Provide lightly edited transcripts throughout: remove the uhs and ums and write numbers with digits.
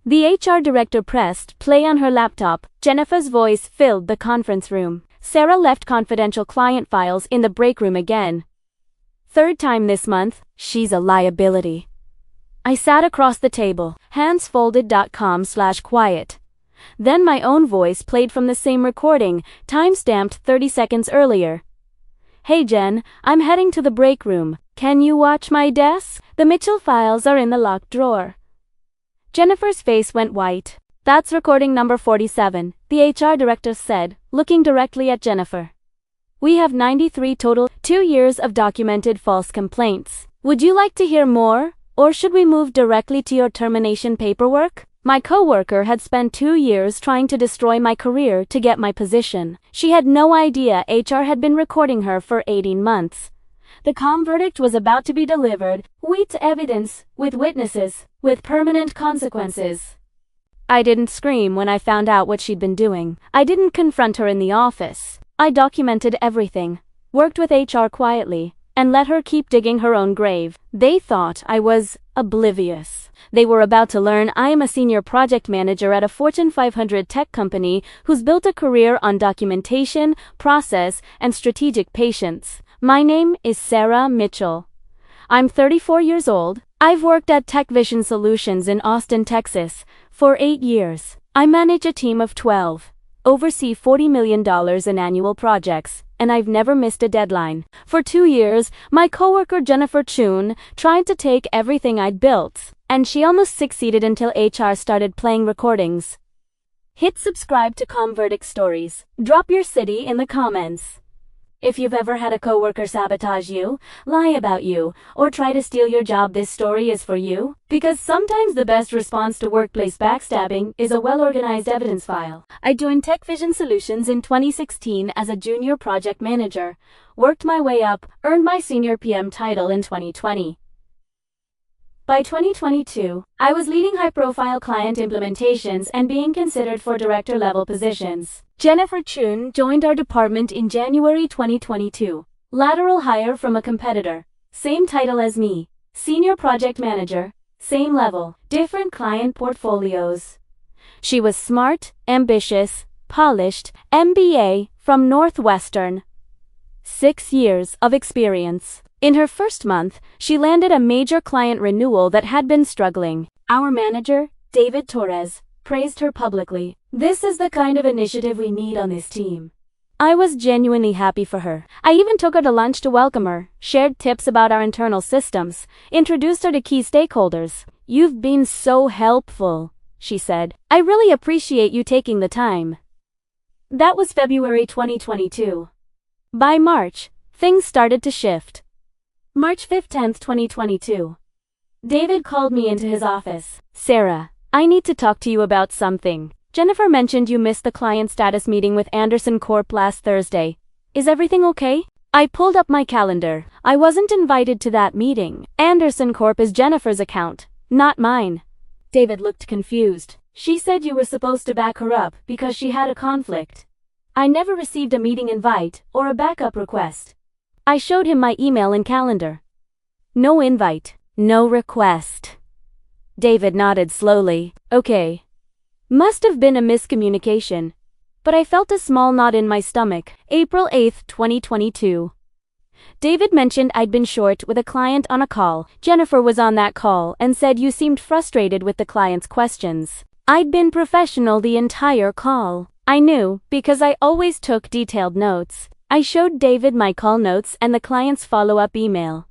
The HR director pressed play on her laptop. Jennifer's voice filled the conference room. Sarah left confidential client files in the break room again. Third time this month, she's a liability. I sat across the table, hands folded. .com/quiet. Then my own voice played from the same recording, time-stamped 30 seconds earlier. Hey Jen, I'm heading to the break room. Can you watch my desk? The Mitchell files are in the locked drawer. Jennifer's face went white. That's recording number 47, the HR director said, looking directly at Jennifer. We have 93 total, 2 years of documented false complaints. Would you like to hear more, or should we move directly to your termination paperwork? My coworker had spent 2 years trying to destroy my career to get my position. She had no idea HR had been recording her for 18 months. The calm verdict was about to be delivered, with evidence, with witnesses, with permanent consequences. I didn't scream when I found out what she'd been doing. I didn't confront her in the office. I documented everything, worked with HR quietly, and let her keep digging her own grave. They thought I was oblivious. They were about to learn I am a senior project manager at a Fortune 500 tech company who's built a career on documentation, process, and strategic patience. My name is Sarah Mitchell. I'm 34 years old. I've worked at Tech Vision Solutions in Austin, Texas, for 8 years. I manage a team of 12, oversee $40 million in annual projects, and I've never missed a deadline. For 2 years, my coworker Jennifer Chun tried to take everything I'd built, and she almost succeeded until HR started playing recordings. Hit subscribe to Verdict Stories. Drop your city in the comments. If you've ever had a coworker sabotage you, lie about you, or try to steal your job, this story is for you. Because sometimes the best response to workplace backstabbing is a well-organized evidence file. I joined Tech Vision Solutions in 2016 as a junior project manager, worked my way up, earned my senior PM title in 2020. By 2022, I was leading high-profile client implementations and being considered for director-level positions. Jennifer Chun joined our department in January 2022. Lateral hire from a competitor. Same title as me. Senior project manager. Same level. Different client portfolios. She was smart, ambitious, polished, MBA from Northwestern. 6 years of experience. In her first month, she landed a major client renewal that had been struggling. Our manager, David Torres, praised her publicly. This is the kind of initiative we need on this team. I was genuinely happy for her. I even took her to lunch to welcome her, shared tips about our internal systems, introduced her to key stakeholders. You've been so helpful, she said. I really appreciate you taking the time. That was February 2022. By March, things started to shift. March 15, 2022. David called me into his office. Sarah, I need to talk to you about something. Jennifer mentioned you missed the client status meeting with Anderson Corp last Thursday. Is everything okay? I pulled up my calendar. I wasn't invited to that meeting. Anderson Corp is Jennifer's account, not mine. David looked confused. She said you were supposed to back her up because she had a conflict. I never received a meeting invite or a backup request. I showed him my email and calendar. No invite, no request. David nodded slowly. Okay. Must have been a miscommunication. But I felt a small knot in my stomach. April 8, 2022. David mentioned I'd been short with a client on a call. Jennifer was on that call and said you seemed frustrated with the client's questions. I'd been professional the entire call. I knew, because I always took detailed notes. I showed David my call notes and the client's follow-up email.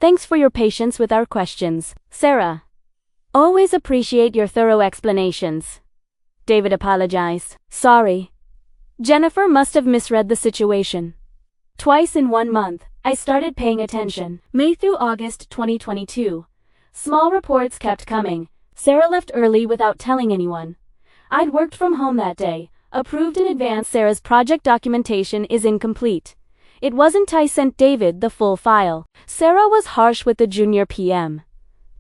Thanks for your patience with our questions, Sarah. Always appreciate your thorough explanations. David apologized. Sorry. Jennifer must have misread the situation. Twice in 1 month, I started paying attention. May through August 2022. Small reports kept coming. Sarah left early without telling anyone. I'd worked from home that day. Approved in advance. Sarah's project documentation is incomplete. It wasn't I sent David the full file. Sarah was harsh with the junior PM.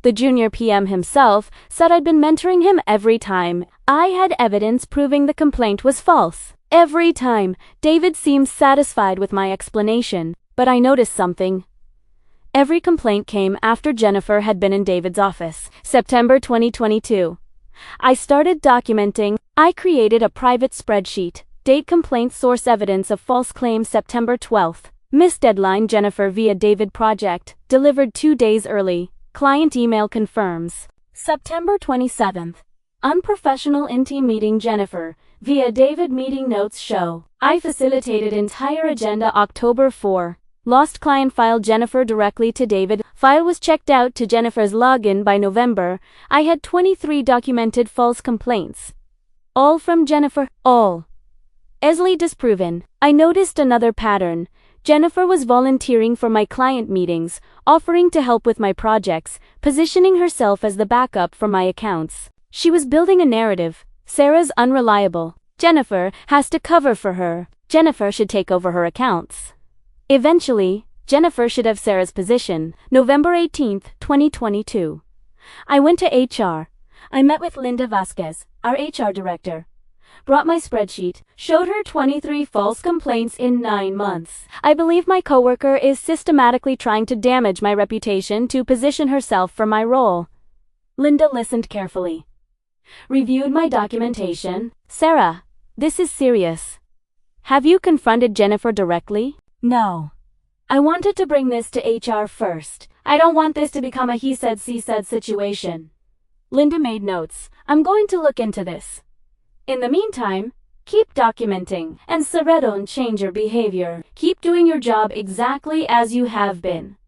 The junior PM himself said I'd been mentoring him every time. I had evidence proving the complaint was false. Every time, David seemed satisfied with my explanation, but I noticed something. Every complaint came after Jennifer had been in David's office. September 2022. I started documenting. I created a private spreadsheet. Date complaint source evidence of false claims September 12th. Miss deadline Jennifer via David project. Delivered 2 days early. Client email confirms. September 27th. Unprofessional in-team meeting Jennifer via David meeting notes show. I facilitated entire agenda October 4. Lost client file Jennifer directly to David. File was checked out to Jennifer's login by November. I had 23 documented false complaints. All from Jennifer. All. Easily disproven. I noticed another pattern. Jennifer was volunteering for my client meetings, offering to help with my projects, positioning herself as the backup for my accounts. She was building a narrative. Sarah's unreliable. Jennifer has to cover for her. Jennifer should take over her accounts. Eventually, Jennifer should have Sarah's position. November 18th, 2022. I went to HR. I met with Linda Vasquez, our HR director. Brought my spreadsheet, showed her 23 false complaints in 9 months. I believe my coworker is systematically trying to damage my reputation to position herself for my role. Linda listened carefully. Reviewed my documentation. Sarah, this is serious. Have you confronted Jennifer directly? No. I wanted to bring this to HR first. I don't want this to become a he said, she said situation. Linda made notes. I'm going to look into this. In the meantime, keep documenting, and Sarah, don't change your behavior. Keep doing your job exactly as you have been.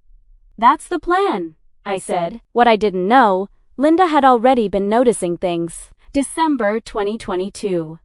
That's the plan, I said. What I didn't know, Linda had already been noticing things. December 2022.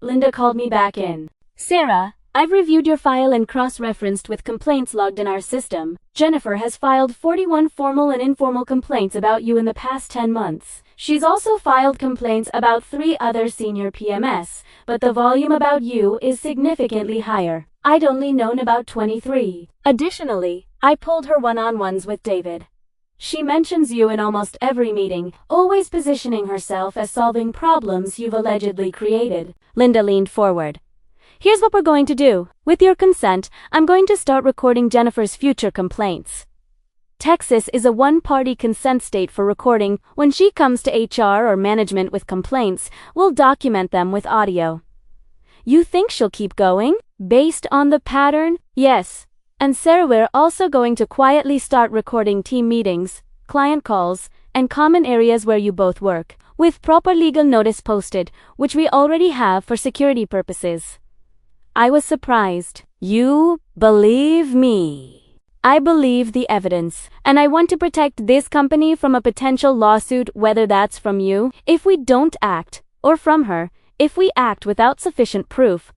Linda called me back in. Sarah, I've reviewed your file and cross-referenced with complaints logged in our system. Jennifer has filed 41 formal and informal complaints about you in the past 10 months. She's also filed complaints about 3 other senior PMS, but the volume about you is significantly higher. I'd only known about 23. Additionally, I pulled her one-on-ones with David. She mentions you in almost every meeting, always positioning herself as solving problems you've allegedly created. Linda leaned forward. Here's what we're going to do. With your consent, I'm going to start recording Jennifer's future complaints. Texas is a one-party consent state for recording. When she comes to HR or management with complaints, we'll document them with audio. You think she'll keep going? Based on the pattern? Yes. And Sarah, we're also going to quietly start recording team meetings, client calls, and common areas where you both work, with proper legal notice posted, which we already have for security purposes. I was surprised. You believe me. I believe the evidence, and I want to protect this company from a potential lawsuit, whether that's from you, if we don't act, or from her, if we act without sufficient proof.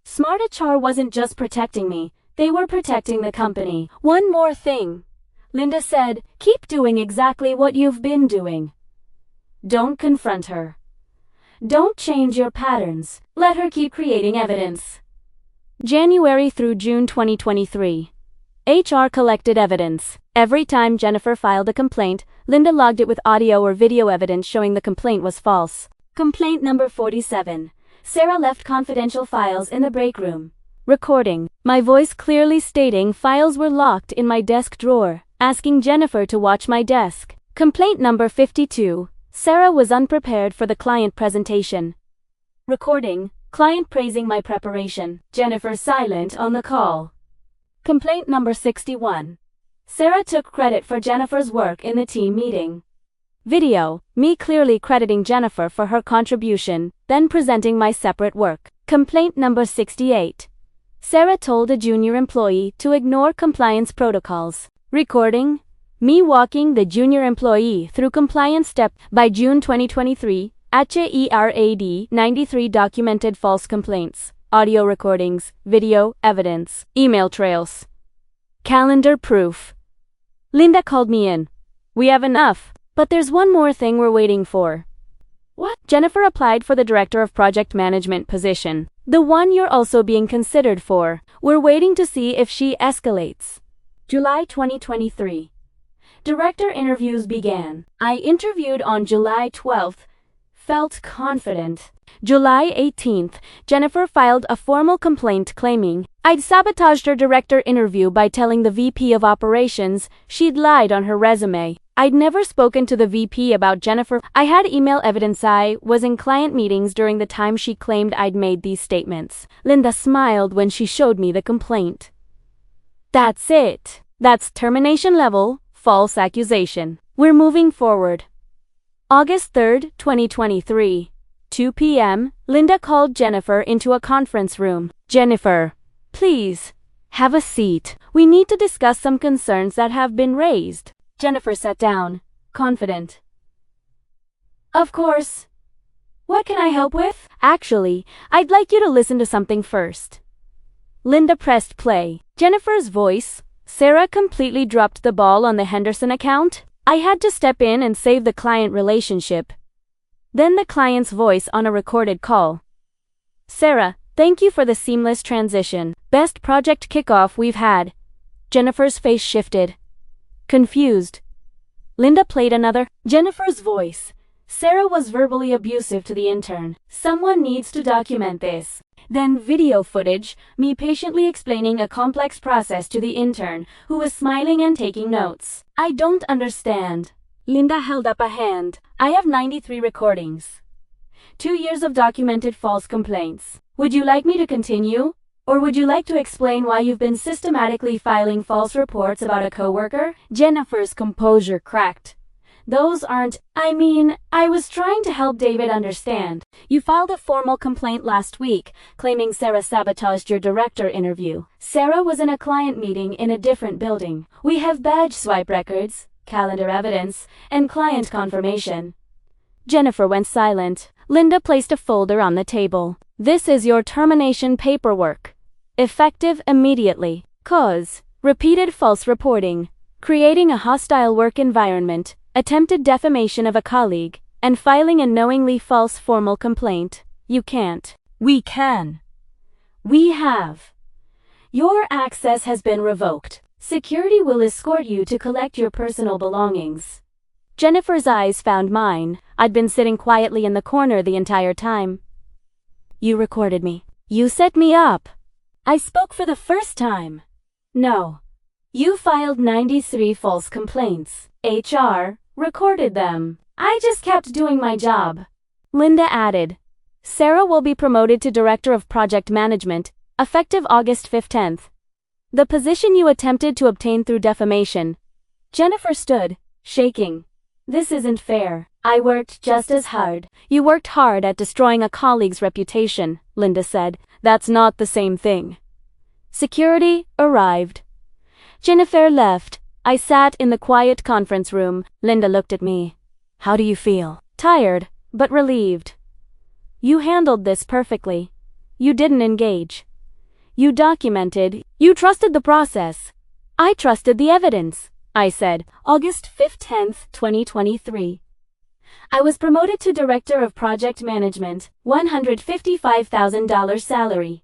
Smart HR wasn't just protecting me, they were protecting the company. One more thing. Linda said, keep doing exactly what you've been doing. Don't confront her. Don't change your patterns. Let her keep creating evidence. January through June 2023. HR collected evidence. Every time Jennifer filed a complaint, Linda logged it with audio or video evidence showing the complaint was false. Complaint number 47. Sarah left confidential files in the break room. Recording. My voice clearly stating files were locked in my desk drawer, asking Jennifer to watch my desk. Complaint number 52. Sarah was unprepared for the client presentation. Recording. Client praising my preparation. Jennifer silent on the call. Complaint number 61. Sarah took credit for Jennifer's work in the team meeting. Video. Me clearly crediting Jennifer for her contribution, then presenting my separate work. Complaint number 68. Sarah told a junior employee to ignore compliance protocols. Recording. Me walking the junior employee through compliance step. By June 2023, HERAD 93 documented false complaints, audio recordings, video, evidence, email trails, calendar proof. Linda called me in. We have enough, but there's one more thing we're waiting for. What? Jennifer applied for the Director of Project Management position, the one you're also being considered for. We're waiting to see if she escalates. July 2023. Director interviews began. I interviewed on July 12th. Felt confident. July 18th, Jennifer filed a formal complaint claiming I'd sabotaged her director interview by telling the VP of Operations she'd lied on her resume. I'd never spoken to the VP about Jennifer. I had email evidence I was in client meetings during the time she claimed I'd made these statements. Linda smiled when she showed me the complaint. That's it. That's termination level, false accusation. We're moving forward. August 3rd, 2023. 2 p.m., Linda called Jennifer into a conference room. Jennifer, please, have a seat. We need to discuss some concerns that have been raised. Jennifer sat down, confident. Of course. What can I help with? Actually, I'd like you to listen to something first. Linda pressed play. Jennifer's voice. Sarah completely dropped the ball on the Henderson account. I had to step in and save the client relationship. Then the client's voice on a recorded call. Sarah, thank you for the seamless transition. Best project kickoff we've had. Jennifer's face shifted. Confused. Linda played another. Jennifer's voice. Sarah was verbally abusive to the intern. Someone needs to document this. Then video footage, me patiently explaining a complex process to the intern, who was smiling and taking notes. I don't understand. Linda held up a hand. I have 93 recordings. 2 years of documented false complaints. Would you like me to continue? Or would you like to explain why you've been systematically filing false reports about a coworker? Jennifer's composure cracked. Those aren't, I was trying to help David understand. You filed a formal complaint last week, claiming Sarah sabotaged your director interview. Sarah was in a client meeting in a different building. We have badge swipe records, calendar evidence, and client confirmation. Jennifer went silent. Linda placed a folder on the table. This is your termination paperwork. Effective immediately. Cause: repeated false reporting, creating a hostile work environment, attempted defamation of a colleague, and filing a knowingly false formal complaint. You can't. We can. We have. Your access has been revoked. Security will escort you to collect your personal belongings. Jennifer's eyes found mine. I'd been sitting quietly in the corner the entire time. You recorded me. You set me up. I spoke for the first time. No. You filed 93 false complaints. HR recorded them. I just kept doing my job. Linda added. Sarah will be promoted to Director of Project Management, effective August 15th. The position you attempted to obtain through defamation. Jennifer stood, shaking. This isn't fair. I worked just as hard. You worked hard at destroying a colleague's reputation, Linda said. That's not the same thing. Security arrived. Jennifer left. I sat in the quiet conference room. Linda looked at me. How do you feel? Tired, but relieved. You handled this perfectly. You didn't engage. You documented. You trusted the process. I trusted the evidence, I said. August 15th, 2023. I was promoted to Director of Project Management, $155,000 salary.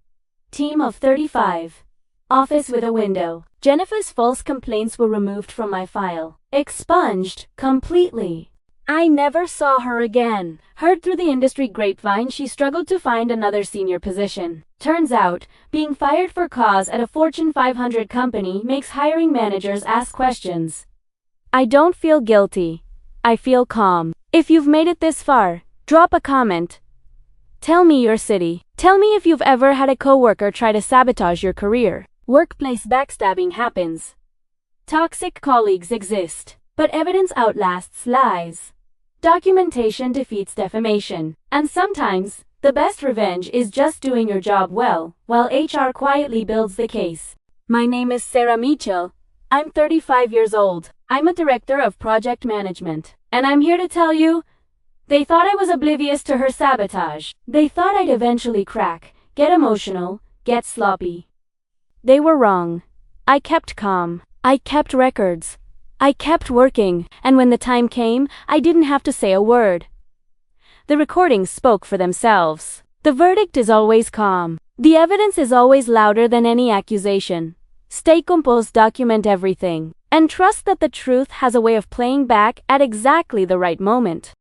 Team of 35. Office with a window. Jennifer's false complaints were removed from my file. Expunged completely. I never saw her again. Heard through the industry grapevine she struggled to find another senior position. Turns out, being fired for cause at a Fortune 500 company makes hiring managers ask questions. I don't feel guilty. I feel calm. If you've made it this far, drop a comment. Tell me your city. Tell me if you've ever had a coworker try to sabotage your career. Workplace backstabbing happens. Toxic colleagues exist, but evidence outlasts lies. Documentation defeats defamation, and sometimes, the best revenge is just doing your job well, while HR quietly builds the case. My name is Sarah Mitchell. I'm 35 years old. I'm a Director of Project Management, and I'm here to tell you, they thought I was oblivious to her sabotage. They thought I'd eventually crack, get emotional, get sloppy. They were wrong. I kept calm. I kept records. I kept working, and when the time came, I didn't have to say a word. The recordings spoke for themselves. The verdict is always calm. The evidence is always louder than any accusation. Stay composed, document everything, and trust that the truth has a way of playing back at exactly the right moment.